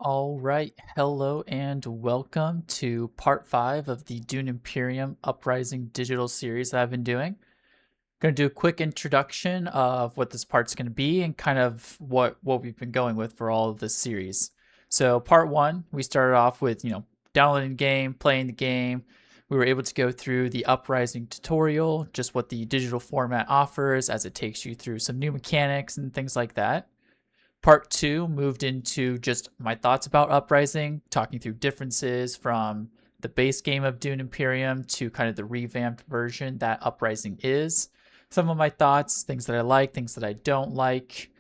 All right, hello and welcome to part 5 of the Dune Imperium Uprising digital series that I've been doing. Going to do a quick introduction of what this part's going to be and kind of what we've been going with for all of this series. So part 1, we started off with, downloading the game, playing the game. We were able to go through the Uprising tutorial, just what the digital format offers as it takes you through some new mechanics and things like that. Part 2 moved into just my thoughts about Uprising, talking through differences from the base game of Dune Imperium to kind of the revamped version that Uprising is. Some of my thoughts, things that I like, things that I don't like.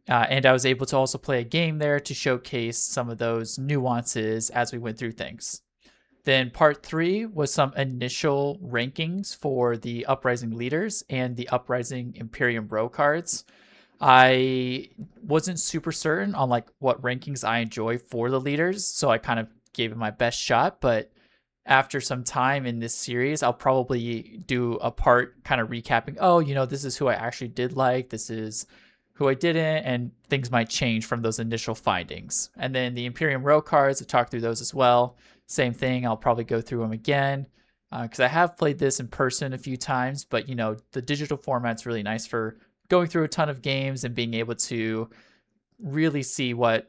And I was able to also play a game there to showcase some of those nuances as we went through things. Then part 3 was some initial rankings for the Uprising leaders and the Uprising Imperium row cards. I wasn't super certain on like what rankings I enjoy for the leaders, so I kind of gave it my best shot. But after some time in this series, I'll probably do a part kind of recapping. Oh, this is who I actually did like. This is who I didn't, and things might change from those initial findings. And then the Imperium row cards, I talked through those as well. Same thing. I'll probably go through them again because I have played this in person a few times, but the digital format's really nice for going through a ton of games and being able to really see what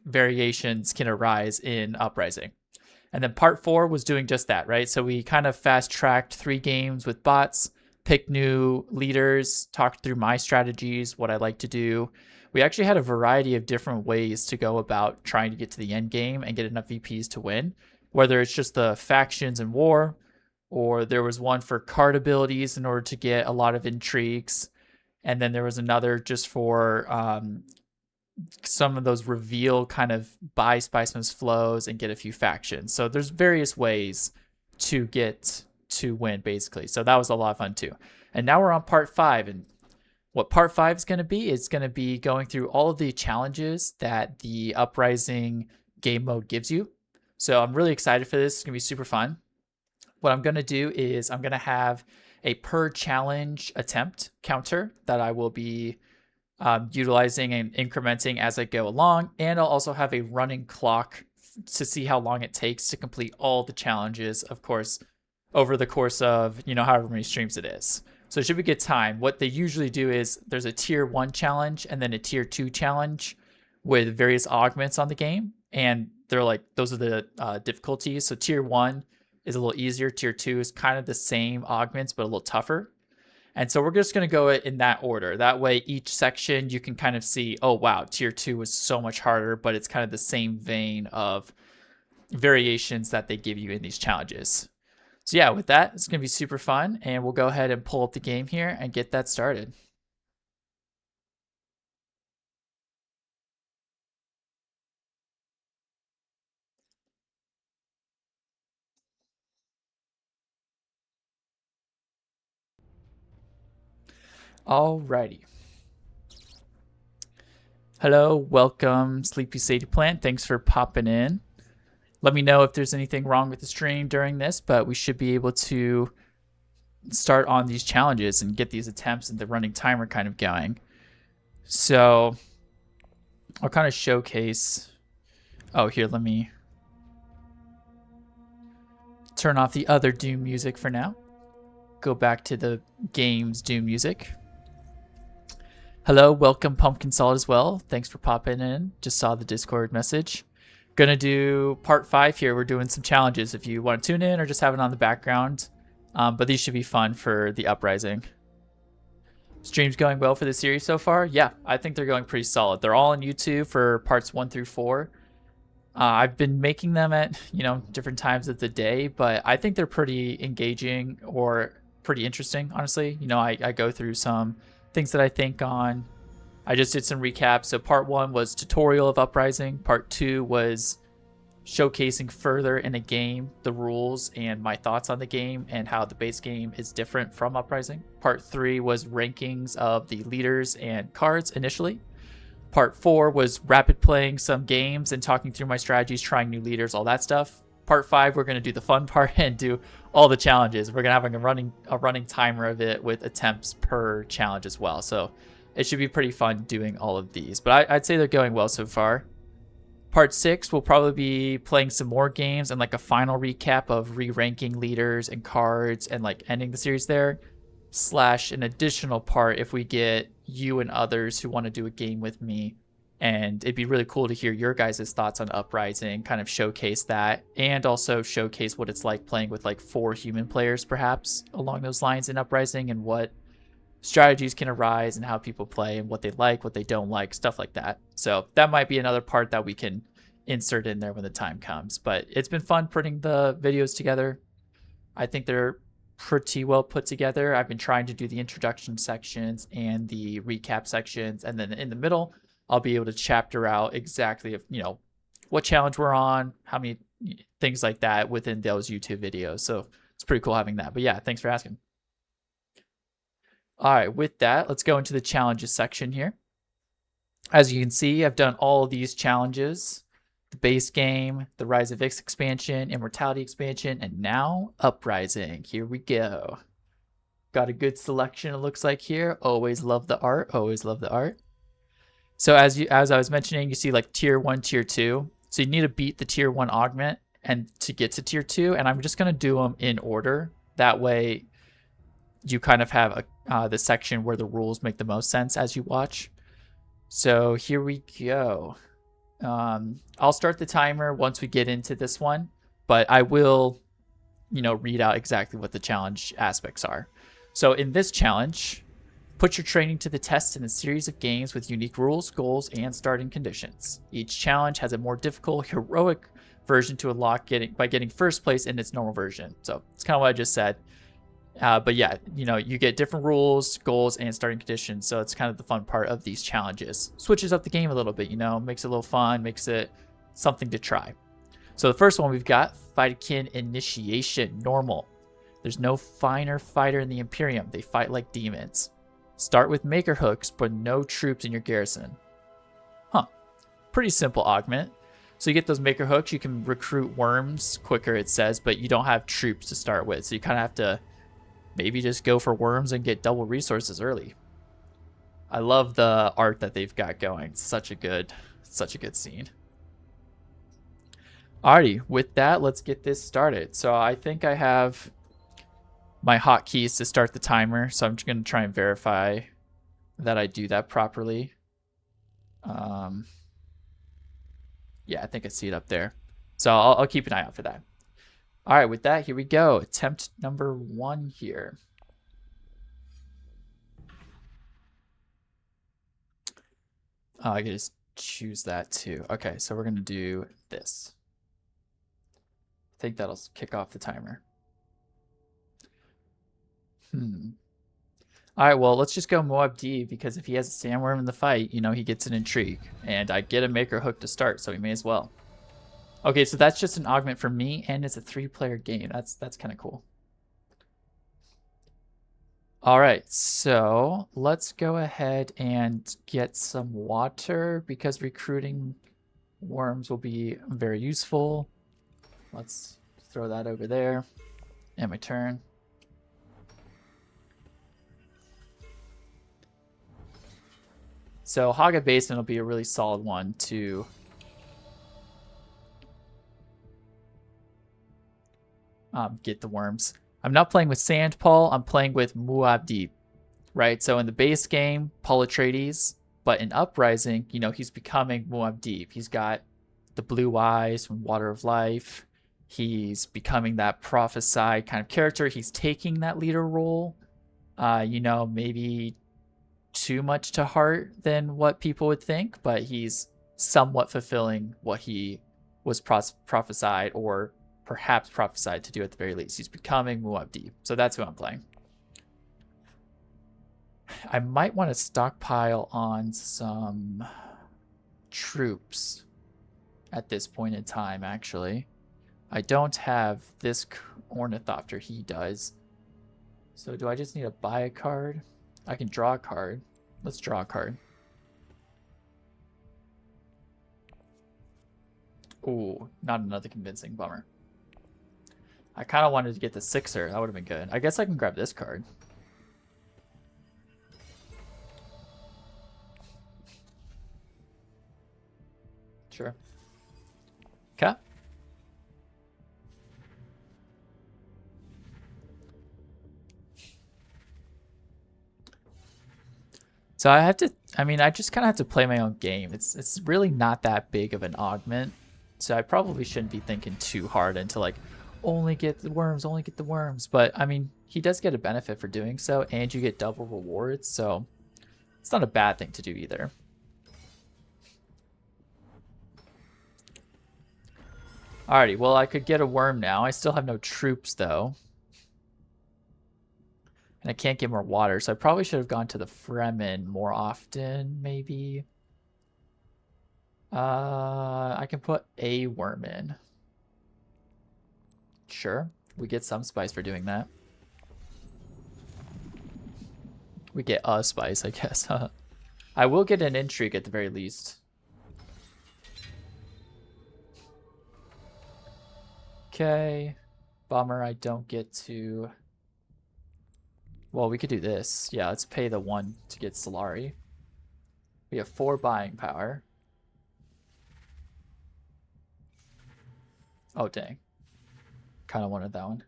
variations can arise in Uprising. And then part 4 was doing just that, right? So we kind of fast tracked 3 games with bots, picked new leaders, talked through my strategies, what I like to do. We actually had a variety of different ways to go about trying to get to the end game and get enough VPs to win, whether it's just the factions and war, or there was one for card abilities in order to get a lot of intrigues. And then there was another just for some of those reveal kind of buy Spiceman's flows and get a few factions. So there's various ways to get to win, basically. So that was a lot of fun too. And now we're on part 5. And what part 5 is going to be, it's going to be going through all of the challenges that the Uprising game mode gives you. So I'm really excited for this. It's going to be super fun. What I'm going to do is I'm going to have a per challenge attempt counter that I will be utilizing and incrementing as I go along. And I'll also have a running clock to see how long it takes to complete all the challenges, of course, over the course of, however many streams it is. So it should be a good time. What they usually do is there's a tier 1 challenge and then a tier 2 challenge with various augments on the game. And they're like, those are the difficulties. So tier 1 is a little easier. Tier 2 is kind of the same augments, but a little tougher. And so we're just going to go in that order. That way, each section you can kind of see, oh, wow, tier 2 is so much harder, but it's kind of the same vein of variations that they give you in these challenges. So yeah, with that, it's going to be super fun. And we'll go ahead and pull up the game here and get that started. Alrighty. Hello, welcome, Sleepy Sadie Plant. Thanks for popping in. Let me know if there's anything wrong with the stream during this, but we should be able to start on these challenges and get these attempts and the running timer kind of going. So I'll kind of showcase. Oh, here, let me turn off the other Doom music for now. Go back to the game's Doom music. Hello, welcome Pumpkin Solid as well. Thanks for popping in. Just saw the Discord message. Gonna do part 5 here. We're doing some challenges if you want to tune in or just have it on the background. But these should be fun for the Uprising. Streams going well for the series so far? Yeah, I think they're going pretty solid. They're all on YouTube for parts 1 through 4. I've been making them at, different times of the day, but I think they're pretty engaging or pretty interesting, honestly. I go through some things that I think on. I just did some recaps. So part 1 was tutorial of Uprising. Part 2 was showcasing further in a game the rules and my thoughts on the game and how the base game is different from Uprising. Part 3 was rankings of the leaders and cards initially. Part 4 was rapid playing some games and talking through my strategies, trying new leaders, all that stuff. Part 5, we're going to do the fun part and do all the challenges. We're going to have a running timer of it with attempts per challenge as well. So it should be pretty fun doing all of these. But I'd say they're going well so far. Part 6, we'll probably be playing some more games and like a final recap of re-ranking leaders and cards and like ending the series there. Slash an additional part if we get you and others who want to do a game with me. And it'd be really cool to hear your guys' thoughts on Uprising, kind of showcase that, and also showcase what it's like playing with like 4 human players perhaps along those lines in Uprising, and what strategies can arise and how people play and what they like, what they don't like, stuff like that. So that might be another part that we can insert in there when the time comes. But it's been fun putting the videos together. I think they're pretty well put together. I've been trying to do the introduction sections and the recap sections, and then in the middle I'll be able to chapter out exactly, if you know, what challenge we're on, how many things like that within those YouTube videos. So it's pretty cool having that. But yeah, thanks for asking. All right, with that, let's go into the challenges section here. As you can see, I've done all of these challenges: the base game, the Rise of X expansion, Immortality expansion, and now Uprising. Here we go. Got a good selection, it looks like here. Always love the art, always love the art. So as I was mentioning, you see like tier 1, tier 2. So you need to beat the tier 1 augment and to get to tier 2, and I'm just going to do them in order. That way you kind of have the section where the rules make the most sense as you watch. So here we go. I'll start the timer once we get into this one, but I will, read out exactly what the challenge aspects are. So in this challenge, put your training to the test in a series of games with unique rules, goals, and starting conditions. Each challenge has a more difficult, heroic version to unlock by getting first place in its normal version. So it's kind of what I just said. But yeah, you get different rules, goals, and starting conditions. So it's kind of the fun part of these challenges. Switches up the game a little bit, makes it a little fun, makes it something to try. So the first one we've got, Fighterkin Initiation, normal. There's no finer fighter in the Imperium. They fight like demons. Start with maker hooks, but no troops in your garrison. Huh. Pretty simple augment. So you get those maker hooks, you can recruit worms quicker, it says, but you don't have troops to start with. So you kind of have to maybe just go for worms and get double resources early. I love the art that they've got going. It's such a good scene. Alrighty, with that, let's get this started. So I think I have my hotkeys to start the timer. So I'm just going to try and verify that I do that properly. Yeah, I think I see it up there. So I'll keep an eye out for that. All right, with that, here we go. Attempt number 1 here. I can just choose that too. Okay, so we're going to do this. I think that'll kick off the timer. All right, well, let's just go Moab D, because if he has a sandworm in the fight, he gets an intrigue. And I get a maker hook to start, so we may as well. Okay, so that's just an augment for me, and it's a 3-player game. That's kind of cool. All right, so let's go ahead and get some water, because recruiting worms will be very useful. Let's throw that over there. And my turn. So Haga Basin will be a really solid one to get the worms. I'm not playing with Sand Paul, I'm playing with Muad'Dib, right? So in the base game, Paul Atreides, but in Uprising, he's becoming Muad'Dib. He's got the blue eyes from Water of Life. He's becoming that prophesied kind of character. He's taking that leader role, maybe too much to heart than what people would think, but he's somewhat fulfilling what he was prophesied, or perhaps prophesied to do at the very least. He's becoming Muad'Dib. So that's who I'm playing. I might want to stockpile on some troops at this point in time, actually. I don't have this Ornithopter, he does. So do I just need to buy a card? I can draw a card. Let's draw a card. Ooh, not another convincing, bummer. I kind of wanted to get the 6er. That would have been good. I guess I can grab this card. Sure. Okay. So I have to, I mean, I just kind of have to play my own game. It's really not that big of an augment. So I probably shouldn't be thinking too hard into like, only get the worms, only get the worms. But I mean, he does get a benefit for doing so, and you get double rewards. So it's not a bad thing to do either. Alrighty, well, I could get a worm now. I still have no troops, though. And I can't get more water, so I probably should have gone to the Fremen more often, maybe. I can put a worm in. Sure, we get some spice for doing that. We get a spice, I guess. I will get an intrigue at the very least. Okay. Bummer I don't get to... Well, we could do this. Yeah, let's pay the 1 to get Solari. We have 4 buying power. Oh, dang. Kind of wanted that one.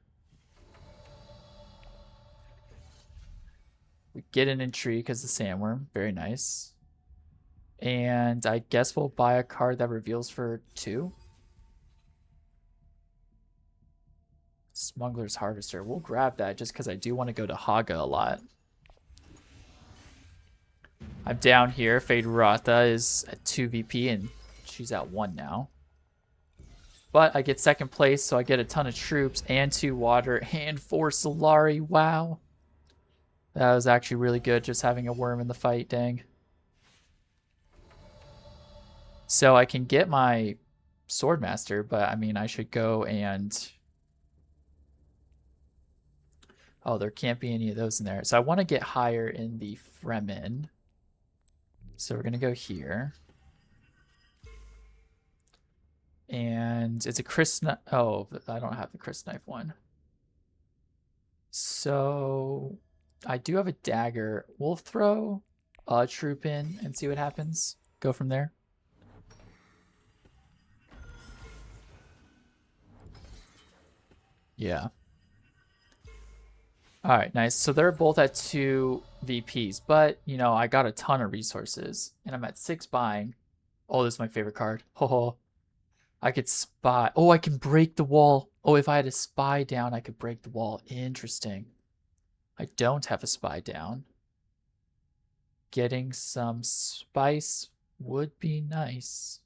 We get an intrigue because the sandworm. Very nice. And I guess we'll buy a card that reveals for 2. Smuggler's Harvester. We'll grab that just because I do want to go to Haga a lot. I'm down here. Fade Ratha is at 2 VP and she's at 1 now. But I get second place, so I get a ton of troops and 2 water and 4 Solari. Wow. That was actually really good, just having a worm in the fight, dang. So I can get my Swordmaster, but I mean, I should go and... Oh, there can't be any of those in there. So I want to get higher in the Fremen. So we're going to go here. And it's a Chris... Oh, I don't have the Chris Knife one. So I do have a dagger. We'll throw a troop in and see what happens. Go from there. Yeah. All right, nice. So they're both at 2 VPs, but, you know, I got a ton of resources, and I'm at 6 buying. Oh, this is my favorite card. Oh, I could spy. Oh, I can break the wall. Oh, if I had a spy down, I could break the wall. Interesting. I don't have a spy down. Getting some spice would be nice.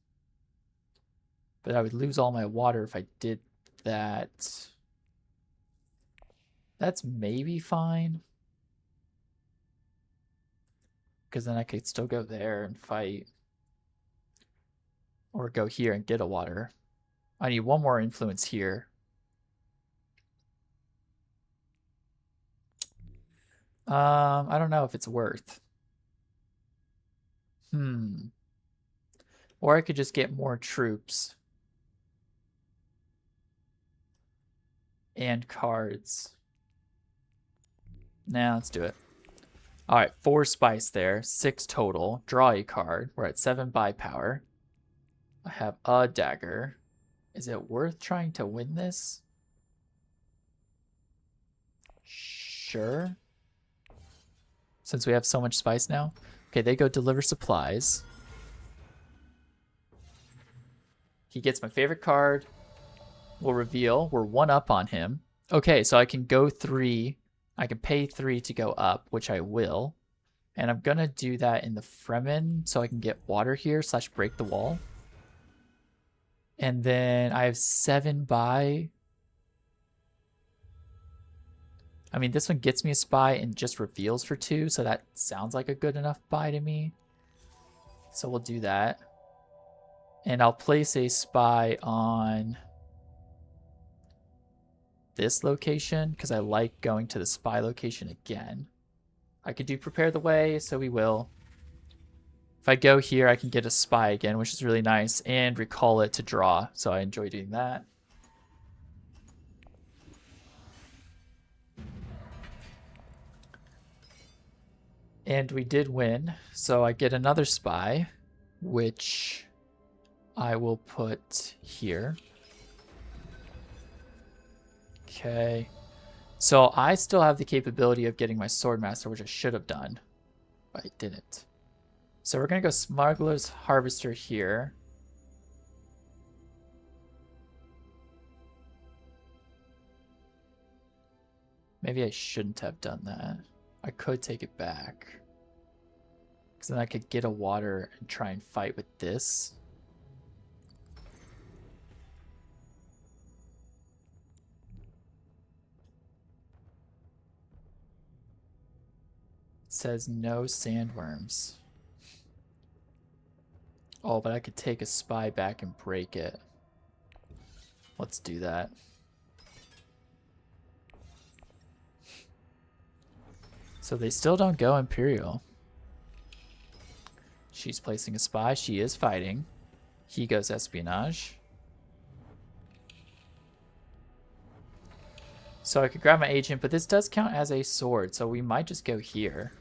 But I would lose all my water if I did that. That's maybe fine. Because then I could still go there and fight. Or go here and get a water. I need 1 more influence here. I don't know if it's worth. Or I could just get more troops. And cards. Nah, let's do it. All right, 4 spice there, 6 total. Draw a card. We're at 7 buy power. I have a dagger. Is it worth trying to win this? Sure. Since we have so much spice now. Okay, they go deliver supplies. He gets my favorite card. We'll reveal. We're 1 up on him. Okay, so I can go 3. I can pay 3 to go up, which I will. And I'm going to do that in the Fremen so I can get water here / break the wall. And then I have 7 buy. I mean, this one gets me a spy and just reveals for 2, so that sounds like a good enough buy to me. So we'll do that. And I'll place a spy on this location because I like going to the spy location again. I could do prepare the way, so we will. If I go here, I can get a spy again, which is really nice, and recall it to draw, so I enjoy doing that. And we did win, so I get another spy, which I will put here. Okay. So I still have the capability of getting my Swordmaster, which I should have done, but I didn't. So we're going to go Smuggler's Harvester here. Maybe I shouldn't have done that. I could take it back. Because then I could get a water and try and fight with this. It says no sandworms. Oh, but I could take a spy back and break it. Let's do that. So they still don't go Imperial. She's placing a spy. She is fighting. He goes espionage. So I could grab my agent, but this does count as a sword, so we might just go here.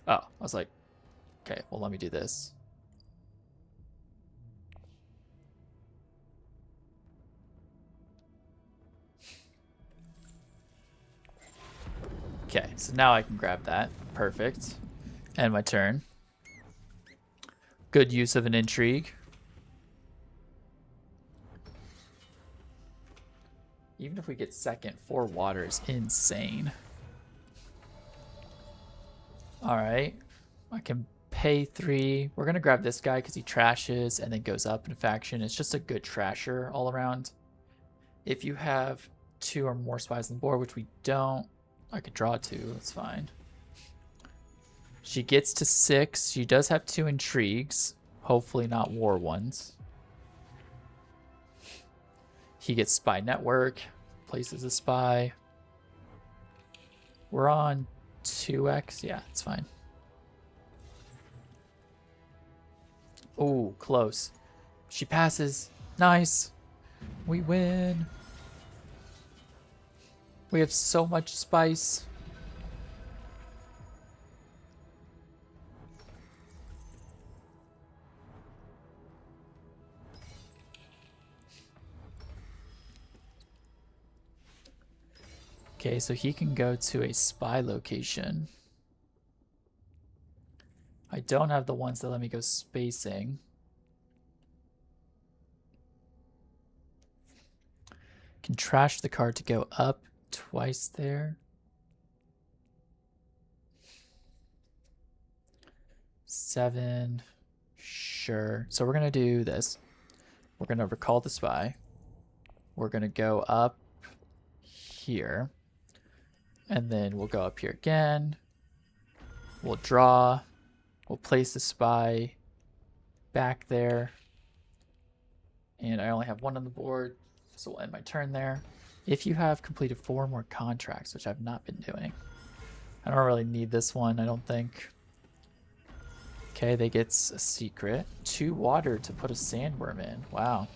Oh, I was like, okay, well, let me do this. Okay, so now I can grab that. Perfect. And my turn. Good use of an intrigue. Even if we get second, 4 water is insane. Alright. I can pay 3. We're going to grab this guy because he trashes and then goes up in faction. It's just a good trasher all around. If you have 2 or more spies on the board, which we don't, I could draw 2. That's fine. She gets to 6. She does have 2 intrigues. Hopefully not war ones. He gets spy network. Places a spy. We're on 2x. Yeah, it's fine. Oh, close. She passes. Nice. We win. We have so much spice. Okay, so he can go to a spy location. I don't have the ones that let me go spacing. Can trash the card to go up twice there. 7. Sure. So we're going to do this. We're going to recall the spy. We're going to go up here. And then we'll go up here again. We'll draw. We'll place the spy back there. And I only have 1 on the board, so we'll end my turn there. If you have completed 4 more contracts, which I've not been doing. I don't really need this one, I don't think. Okay, they get a secret. 2 water to put a sandworm in. Wow.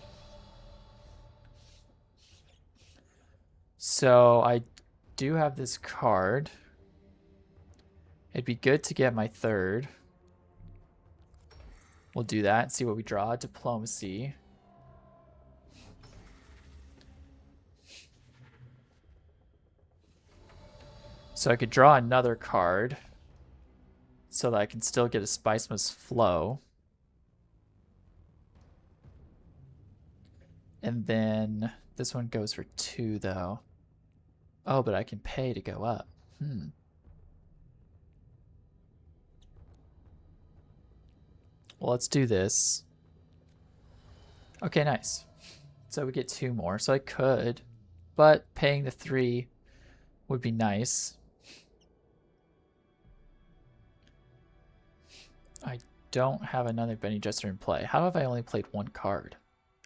So I do have this card. It'd be good to get my 3rd. We'll do that and see what we draw. Diplomacy. So I could draw another card so that I can still get a Spicemas flow. And then this one goes for 2 though. Oh, but I can pay to go up. Well, let's do this. Okay, nice. So we get 2 more. So I could, but paying the 3 would be nice. I don't have another Benny Jester in play. How have I only played 1 card?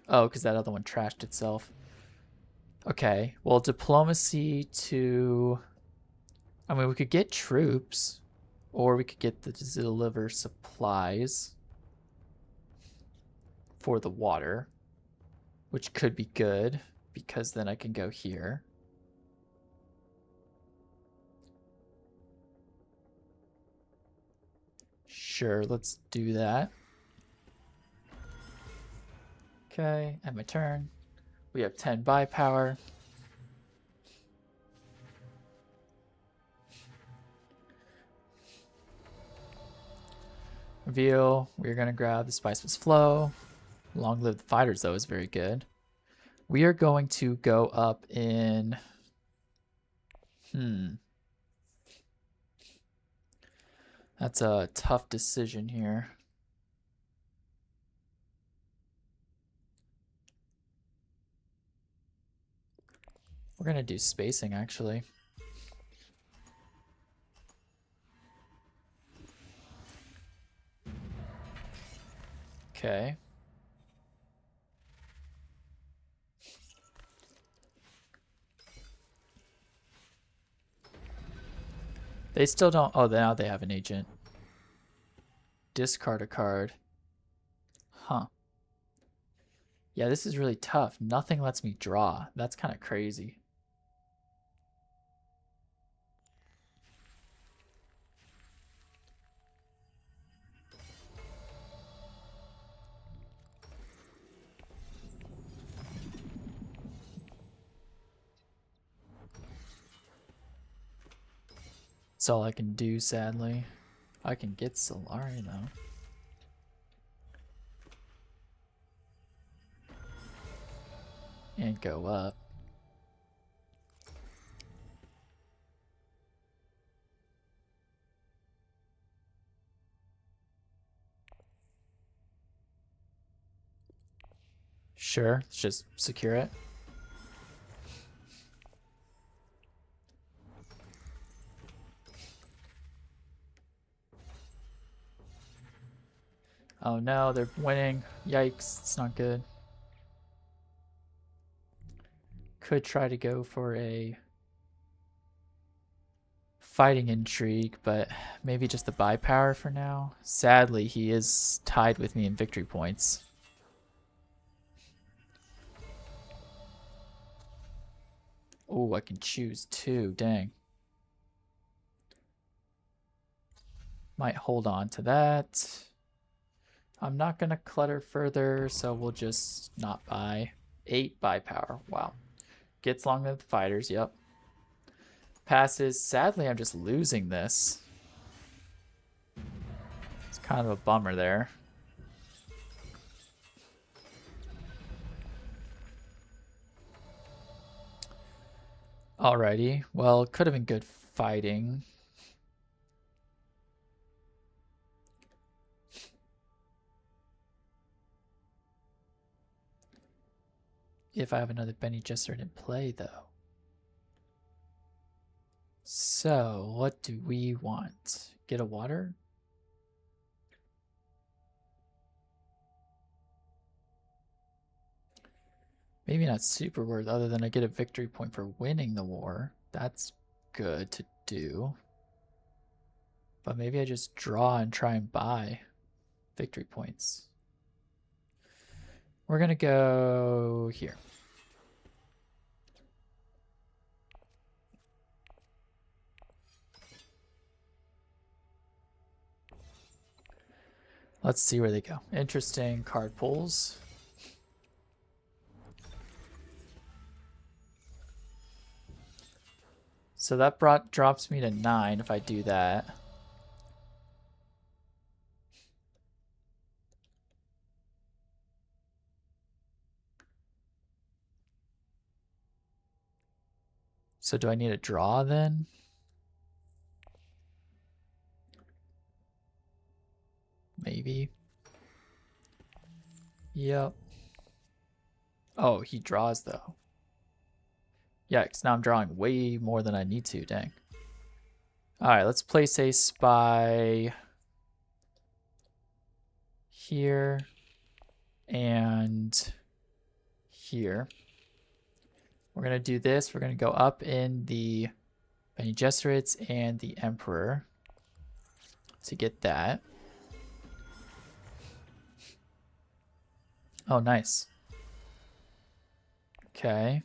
Oh, because that other one trashed itself. Okay, well, diplomacy to... I mean, we could get troops, or we could get the deliver supplies for the water, which could be good, because then I can go here. Sure, let's do that. Okay, end my turn. We have 10 buy power. Reveal. We're going to grab the Spiceless Flow. Long Live the Fighters, though, is very good. We are going to go up in... That's a tough decision here. We're going to do spacing, actually. Okay. They still don't... Oh, now they have an agent. Discard a card. Huh. Yeah, this is really tough. Nothing lets me draw. That's kind of crazy. That's all I can do, sadly. I can get Solari, though. And go up. Sure, let's just secure it. Oh no, they're winning. Yikes, it's not good. Could try to go for a fighting intrigue, but maybe just the buy power for now. Sadly, he is tied with me in victory points. Oh, I can choose two. Dang. Might hold on to that. I'm not going to clutter further, so we'll just not buy. 8 buy power. Wow. Gets Long Live the Fighters. Yep. Passes. Sadly, I'm just losing this. It's kind of a bummer there. Alrighty. Well, it could have been good fighting. If I have another Bene Gesserit in play, though. So, what do we want? Get a water? Maybe not super worth, other than I get a victory point for winning the war. That's good to do. But maybe I just draw and try and buy victory points. We're going to go here. Let's see where they go. Interesting card pulls. So that drops me to 9 if I do that. So do I need a draw then? Maybe. Yep. Oh, he draws though. Yikes, now I'm drawing way more than I need to, dang. Alright, let's place a spy here and here. We're going to do this. We're going to go up in the Bene Gesserits and the Emperor to get that. Oh, nice. Okay.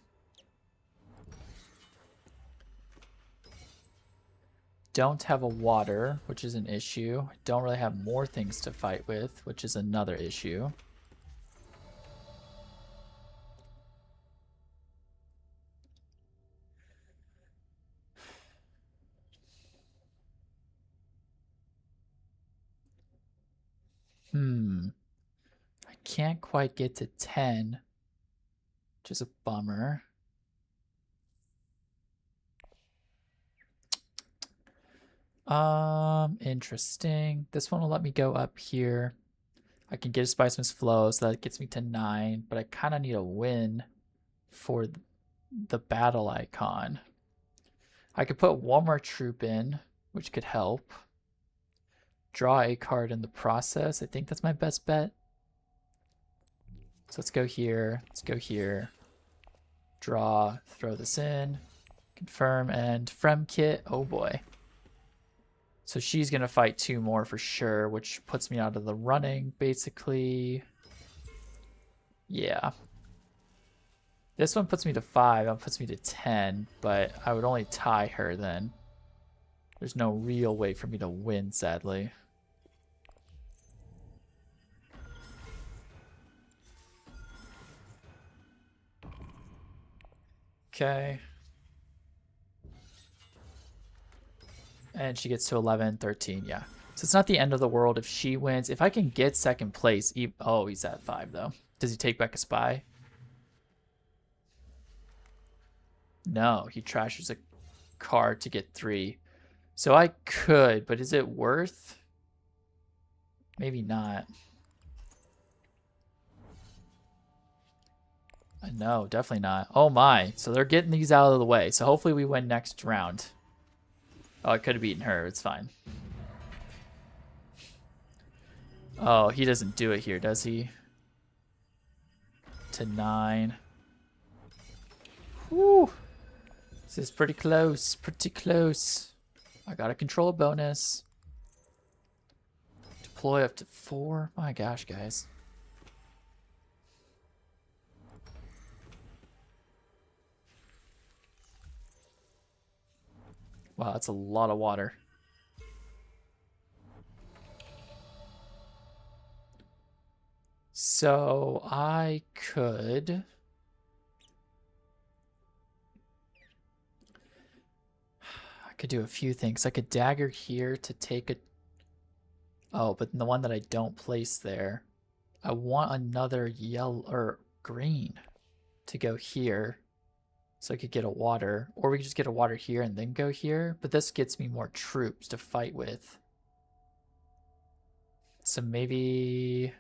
don't have a water, which is an issue. I don't really have more things to fight with, which is another issue. I can't quite get to 10, which is a bummer. Interesting. This one will let me go up here. I can get a Spiceman's Flow, so that gets me to 9, but I kind of need a win for the battle icon. I could put one more troop in, which could help. Draw a card in the process. I think that's my best bet. So let's go here. Let's go here. Draw, throw this in, confirm, and Frem Kit. Oh boy. So she's going to fight 2 more for sure, which puts me out of the running, basically. Yeah. This one puts me to 5, that puts me to 10, but I would only tie her then. There's no real way for me to win, sadly. Okay. And she gets to 11, 13, yeah. So it's not the end of the world if she wins. If I can get second place, oh, he's at 5 though. Does he take back a spy? No, he trashes a card to get 3. So I could, but is it worth? Maybe not. No, definitely not. Oh my. So they're getting these out of the way. So hopefully we win next round. Oh, I could have beaten her. It's fine. Oh, he doesn't do it here, does he? To 9. Woo. This is pretty close. Pretty close. I got a control bonus. Deploy up to 4. My gosh, guys. Wow, that's a lot of water. So I could... I could do a few things. I could dagger here to take a... Oh, but the one that I don't place there. I want another yellow or green to go here. So I could get a water. Or we could just get a water here and then go here. But this gets me more troops to fight with. So maybe...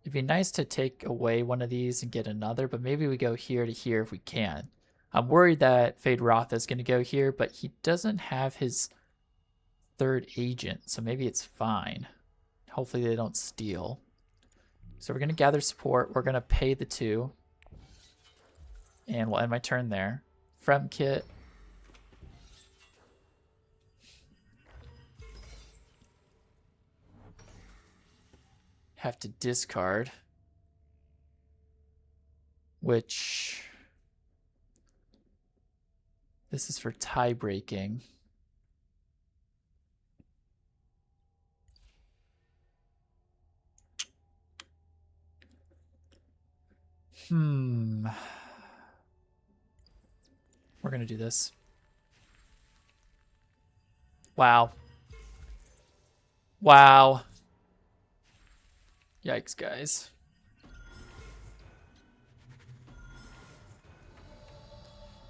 It'd be nice to take away one of these and get another. But maybe we go here to here if we can. I'm worried that Fade Rotha is going to go here. But he doesn't have his 3rd agent. So maybe it's fine. Hopefully they don't steal. So we're going to gather support. We're going to pay the 2. And we'll end my turn there. Frem Kit. Have to discard. Which... This is for tie breaking. We're going to do this. Wow. Wow. Yikes, guys.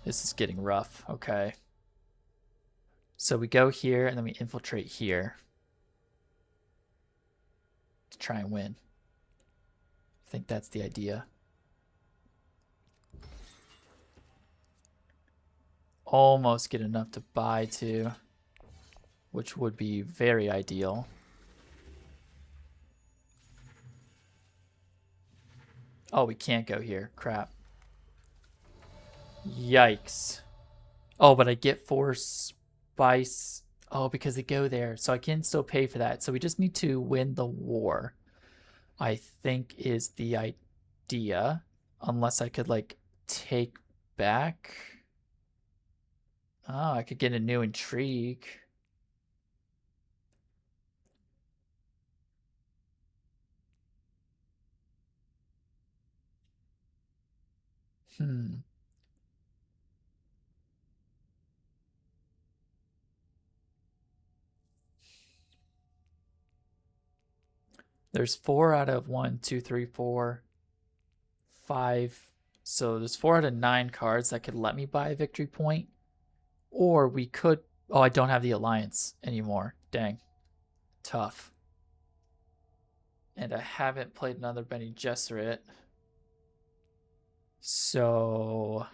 This is getting rough. Okay. So we go here and then we infiltrate here. To try and win. I think that's the idea. Almost get enough to buy too, which would be very ideal. Oh, we can't go here. Crap. Yikes. Oh, but I get 4 spice. Oh, because they go there. So I can still pay for that. So we just need to win the war, I think, is the idea. Unless I could, like, take back... Oh, I could get a new intrigue. There's 4 out of 1, 2, 3, 4, 5. So there's 4 out of 9 cards that could let me buy a victory point. Or we could... Oh, I don't have the alliance anymore. Dang. Tough. And I haven't played another Bene Gesserit. So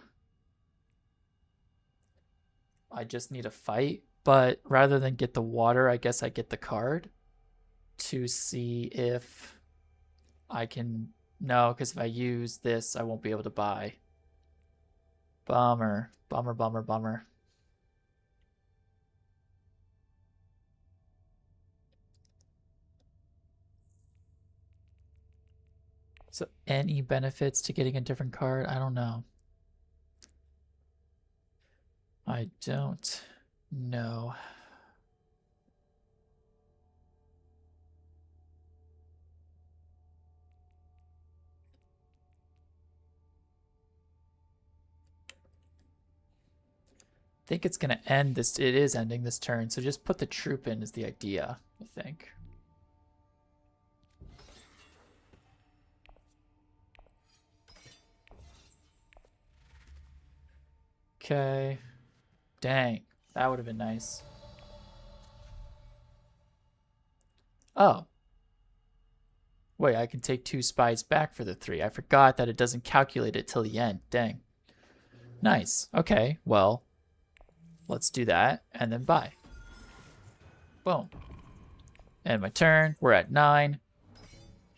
I just need a fight. But rather than get the water, I guess I get the card to see if I can... No, because if I use this, I won't be able to buy. Bummer. Bummer, bummer, bummer. So any benefits to getting a different card? I don't know. I don't know. I think it's going to end this. It is ending this turn. So just put the troop in is the idea, I think. Okay. Dang. That would have been nice. Oh. Wait, I can take 2 spies back for the 3. I forgot that it doesn't calculate it till the end. Dang. Nice. Okay, well, let's do that and then buy. Boom. And my turn. We're at 9.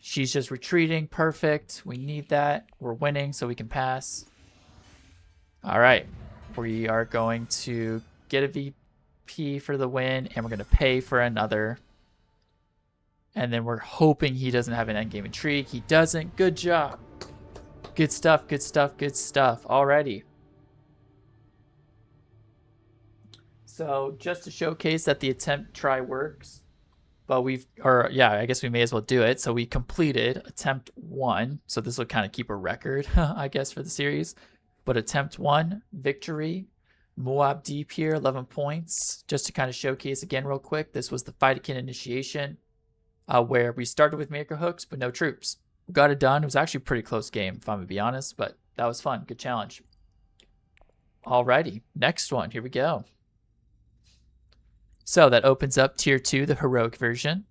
She's just retreating. Perfect. We need that. We're winning, so we can pass. All right. We are going to get a VP for the win, and we're going to pay for another. And then we're hoping he doesn't have an endgame intrigue. He doesn't. Good job. Good stuff, good stuff, good stuff. Alrighty. So just to showcase that the attempt try works, but I guess we may as well do it. So we completed attempt 1. So this will kind of keep a record, I guess, for the series. But attempt 1, victory. Moab Deep here, 11 points. Just to kind of showcase again real quick, this was the Fightikin initiation, where we started with Maker Hooks, but no troops. We got it done. It was actually a pretty close game, if I'm going to be honest, but that was fun. Good challenge. Alrighty, next one. Here we go. So that opens up tier 2, the heroic version.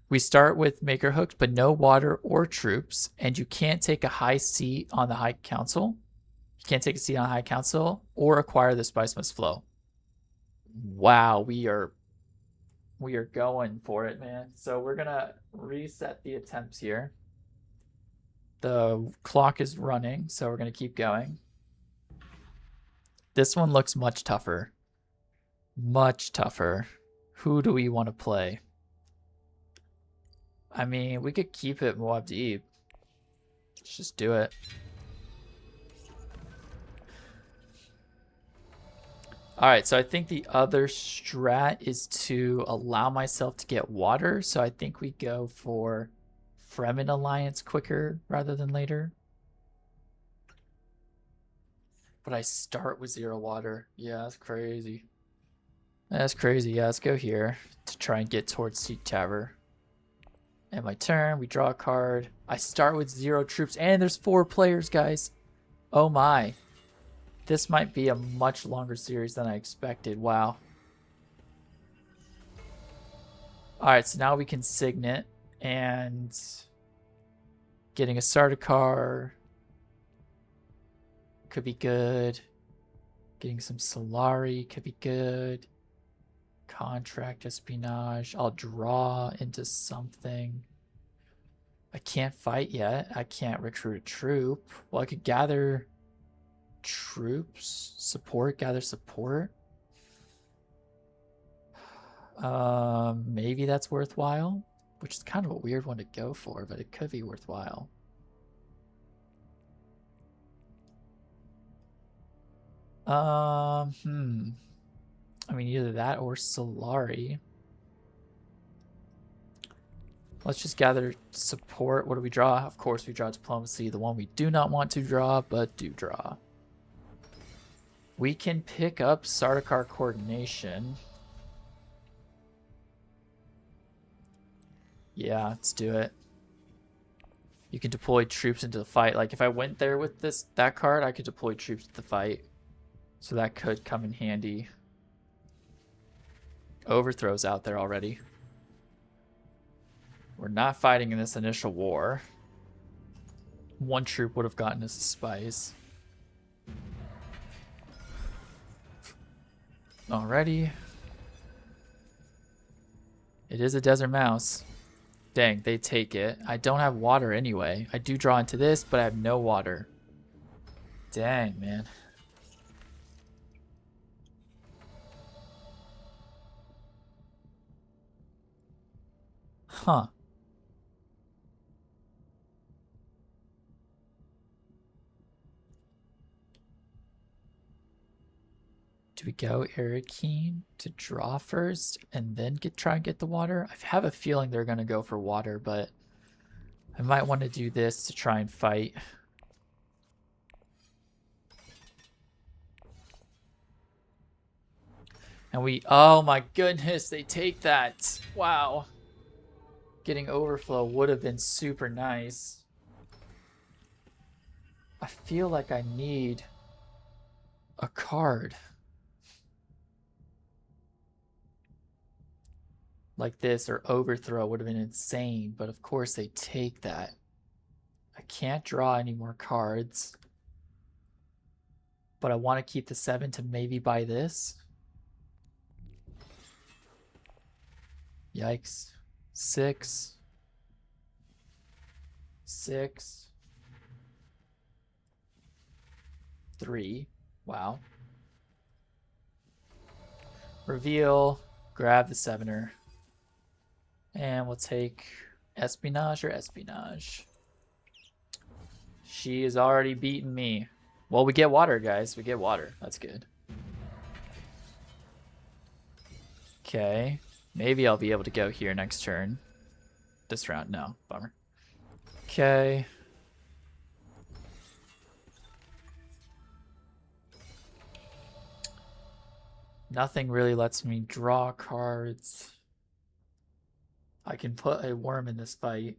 We start with Maker Hooks, but no water or troops, and you can't take a high seat on the High Council. You can't take a seat on the High Council or acquire the Spice Must Flow. Wow, we are going for it, man. So we're gonna reset the attempts here. The clock is running, so we're gonna keep going. This one looks much tougher. Much tougher. Who do we want to play? I mean, we could keep it Moab Deep. Let's just do it. Alright, so I think the other strat is to allow myself to get water. So I think we go for Fremen Alliance quicker rather than later. But I start with 0 water. Yeah, that's crazy. That's crazy. Yeah, let's go here to try and get towards Seek Tower. And my turn, we draw a card. I start with 0 troops, and there's 4 players, guys. Oh my. This might be a much longer series than I expected. Wow. Alright, so now we can Signet, and getting a Sardaukar could be good. Getting some Solari could be good. Contract espionage. I'll draw into something. I can't fight yet. I can't recruit a troop. Well, I could gather troops. Support. Gather support. Maybe that's worthwhile. Which is kind of a weird one to go for, but it could be worthwhile. I mean, either that or Solari. Let's just gather support. What do we draw? Of course we draw diplomacy, the one we do not want to draw, but do draw. We can pick up Sardaukar coordination. Yeah, let's do it. You can deploy troops into the fight. Like if I went there with that card, I could deploy troops to the fight. So that could come in handy. Overthrow's out there already. We're not fighting in this initial war. One troop would have gotten us a spice. Alrighty. It is a desert mouse. Dang, they take it. I don't have water anyway. I do draw into this, but I have no water. Dang, man. Huh. Do we go Arakeen to draw first and then try and get the water? I have a feeling they're going to go for water, but I might want to do this to try and fight. And oh my goodness, they take that. Wow. Getting overflow would have been super nice. I feel like I need a card. Like this or overthrow would have been insane, but of course they take that. I can't draw any more cards, but I want to keep the 7 to maybe buy this. Yikes. 6. 6. 3. Wow. Reveal. Grab the 7er. And we'll take espionage or espionage. She has already beaten me. Well, we get water, guys. We get water. That's good. Okay. Maybe I'll be able to go here next turn. This round, no. Bummer. Okay. Nothing really lets me draw cards. I can put a worm in this fight.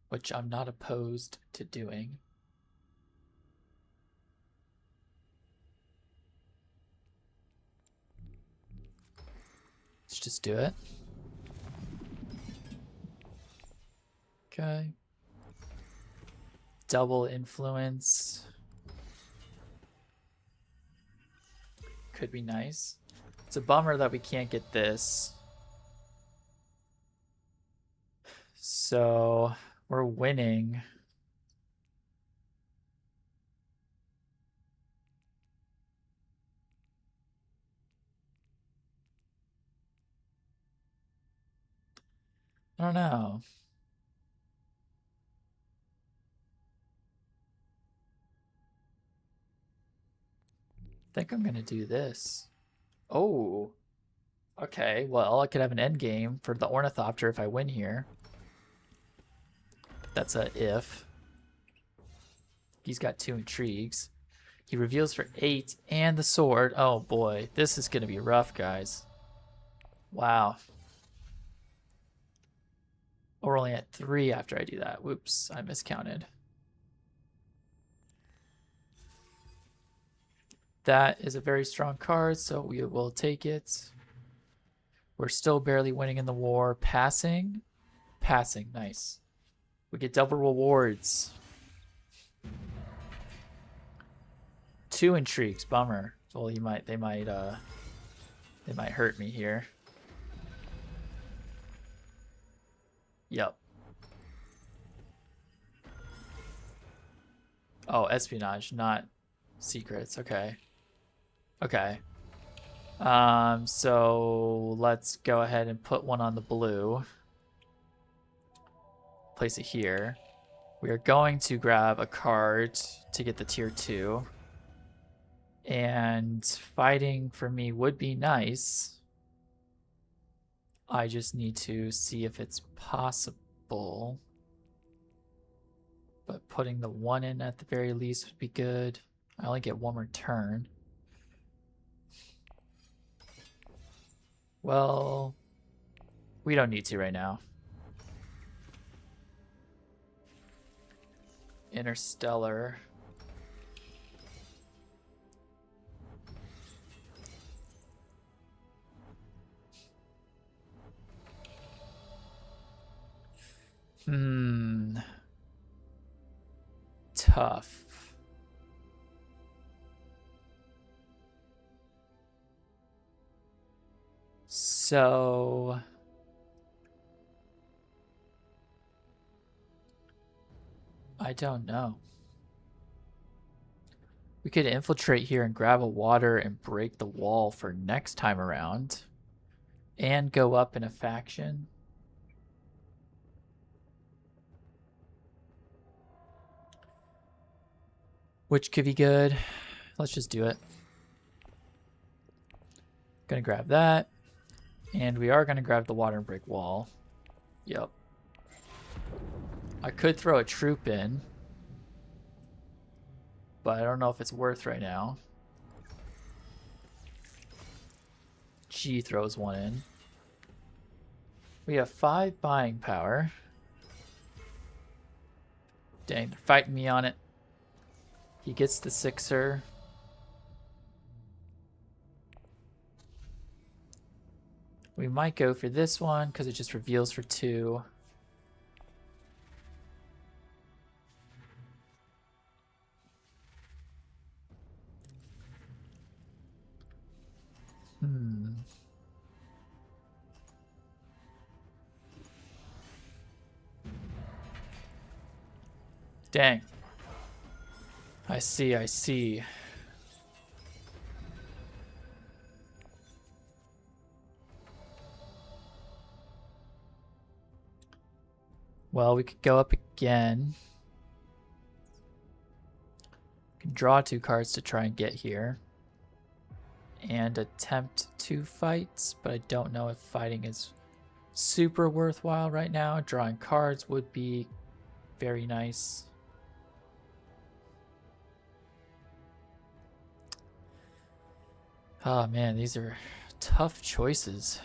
Which I'm not opposed to doing. Let's just do it. Okay. Double influence. Could be nice. It's a bummer that we can't get this. So we're winning. I don't know. I think I'm gonna do this. Oh. Okay, well, I could have an end game for the Ornithopter if I win here. That's a if. He's got 2 intrigues. He reveals for 8 and the sword. Oh boy, this is gonna be rough, guys. Wow. We're only at 3 after I do that. Whoops, I miscounted. That is a very strong card, so we will take it. We're still barely winning in the war. Passing. Passing, nice. We get double rewards. 2 intrigues, bummer. Well, they might hurt me here. Yep. Oh, espionage, not secrets. Okay. Okay. So let's go ahead and put one on the blue. Place it here. We are going to grab a card to get the tier 2. And fighting for me would be nice. I just need to see if it's possible. But putting the 1 in at the very least would be good. I only get 1 more turn. Well, we don't need to right now. Interstellar. Tough. So I don't know. We could infiltrate here and grab a water and break the wall for next time around. And go up in a faction. Which could be good. Let's just do it. Gonna grab that. And we are gonna grab the water and break wall. Yep. I could throw a troop in. But I don't know if it's worth right now. G throws 1 in. We have 5 buying power. Dang, they're fighting me on it. He gets the 6er. We might go for this one because it just reveals for 2. Dang. I see, I see. Well, we could go up again. We can draw 2 cards to try and get here. And attempt 2 fights, but I don't know if fighting is super worthwhile right now. Drawing cards would be very nice. Oh man, these are tough choices.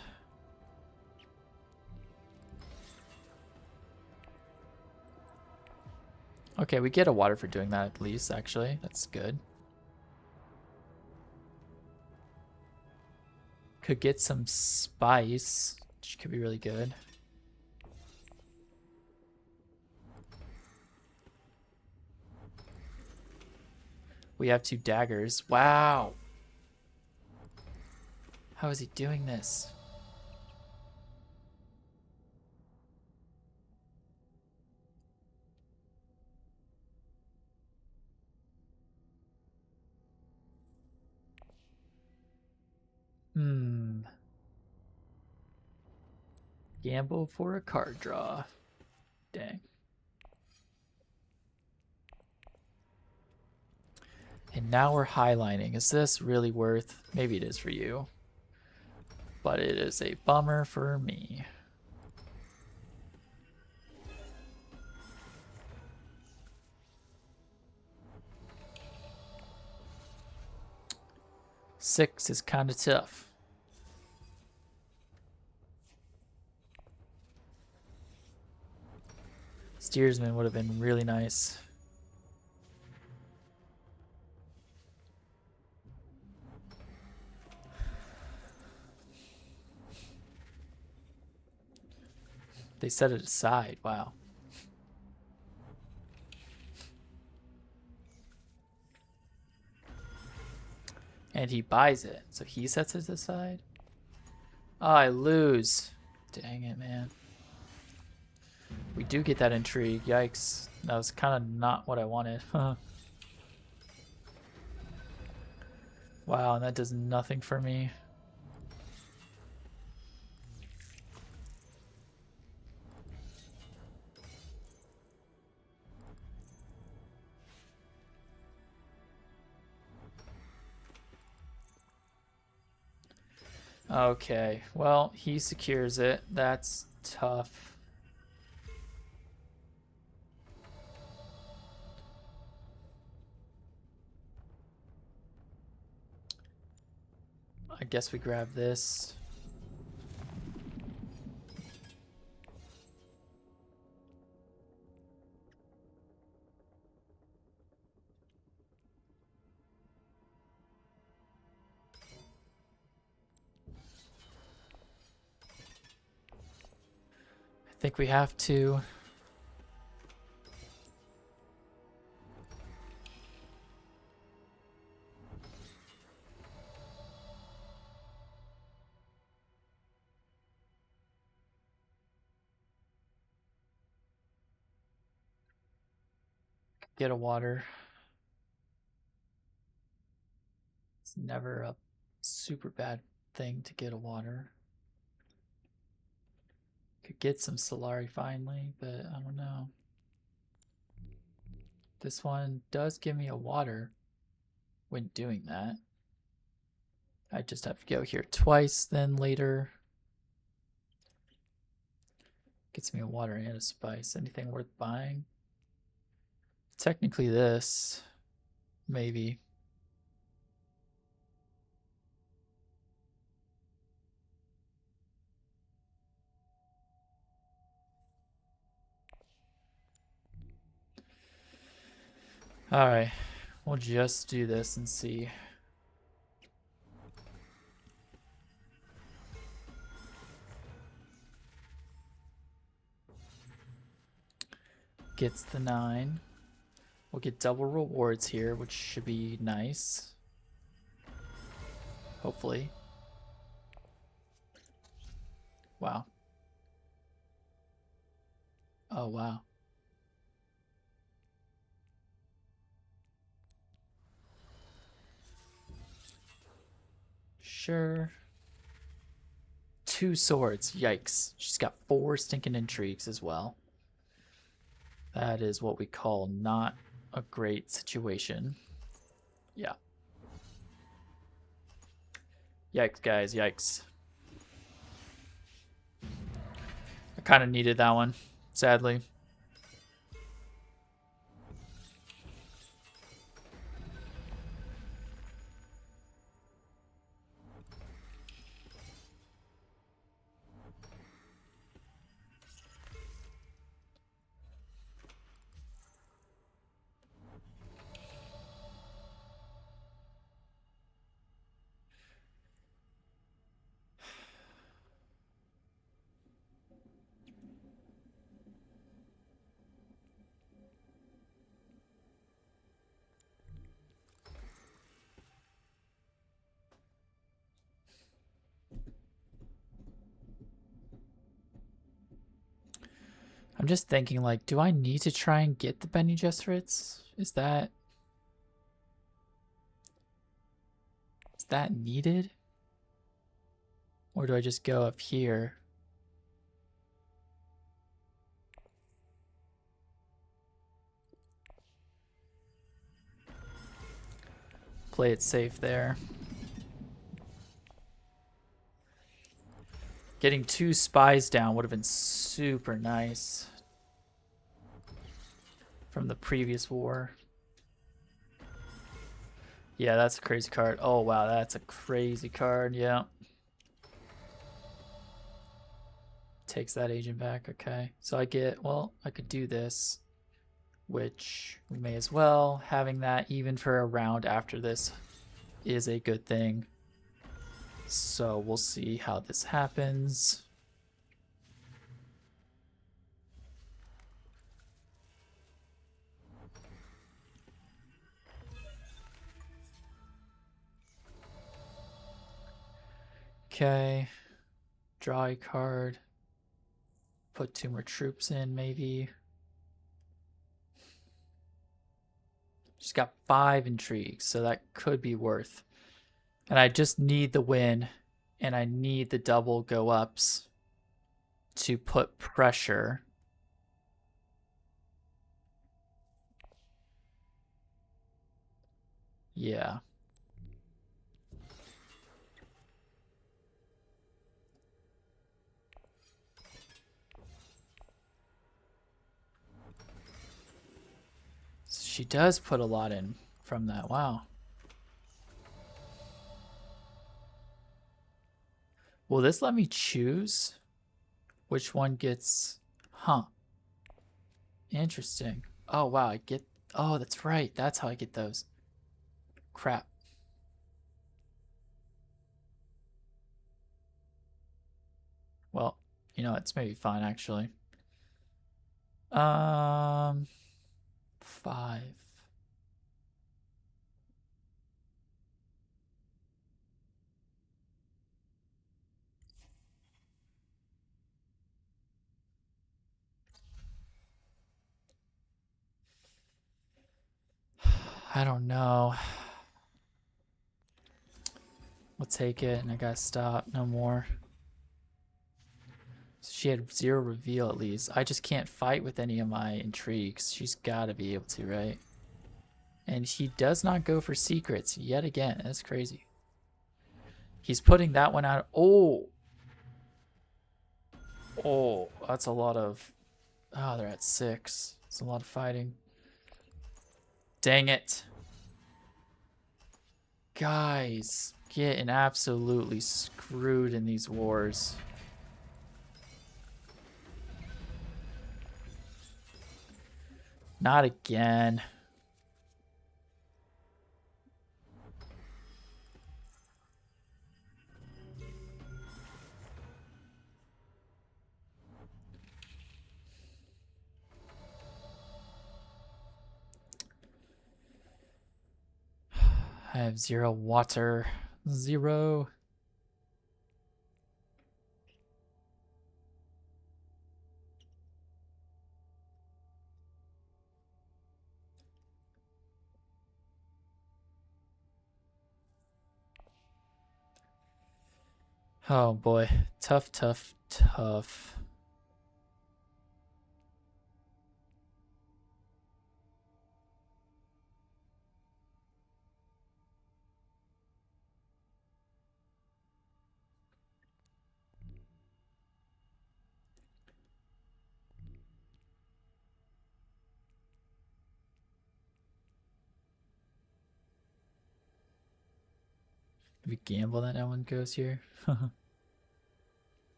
Okay, we get a water for doing that at least, actually. That's good. Could get some spice, which could be really good. We have 2 daggers. Wow. How is he doing this? Gamble for a card draw. Dang. And now we're highlining. Is this really worth? Maybe it is for you. But it is a bummer for me. Six is kind of tough. Steersman would have been really nice. They set it aside. Wow. And he buys it. So he sets it aside? Oh, I lose. Dang it, man. We do get that intrigue. Yikes. That was kind of not what I wanted. Wow, and that does nothing for me. Okay, well, he secures it. That's tough. I guess we grab this. I think we have to. Get a water. It's never a super bad thing to get a water. Could get some Solari finally, but I don't know. This one does give me a water when doing that. I just have to go here twice, then later. Gets me a water and a spice. Anything worth buying? Technically this, maybe. Alright, we'll just do this and see. Gets the 9. We'll get double rewards here, which should be nice. Hopefully. Wow. Oh, wow. Sure. 2 swords. Yikes. She's got 4 stinking intrigues as well. That is what we call not a great situation. Yeah. Yikes, guys. Yikes. I kind of needed that one, sadly. I'm just thinking, like, do I need to try and get the Bene Gesserits? Is that needed? Or do I just go up here? Play it safe there. Getting 2 spies down would have been super nice from the previous war. Yeah, that's a crazy card. Oh, wow, that's a crazy card. Yeah. Takes that agent back. Okay. So I get, well, I could do this, which we may as well. Having that even for a round after this is a good thing. So we'll see how this happens. Okay. Draw a card. Put 2 more troops in, maybe. She's got 5 intrigues, so that could be worth. And I just need the win, and I need the double go-ups to put pressure. Yeah. she does put a lot in from that. Wow. Will this let me choose which one gets... Huh. Interesting. Oh, wow. I get... Oh, that's right. That's how I get those. Crap. Well, you know, it's maybe fine, actually. 5. I don't know. We'll take it, and I gotta stop. No more. She had 0 reveal at least. I just can't fight with any of my intrigues. She's gotta be able to, right? And he does not go for secrets yet again. That's crazy. He's putting that one out. Oh. Oh, that's a lot of... Oh, they're at 6. It's a lot of fighting. Dang it. Guys, getting absolutely screwed in these wars. Not again. I have 0 water. 0. Oh boy. Tough, tough, tough. We gamble that no one goes here.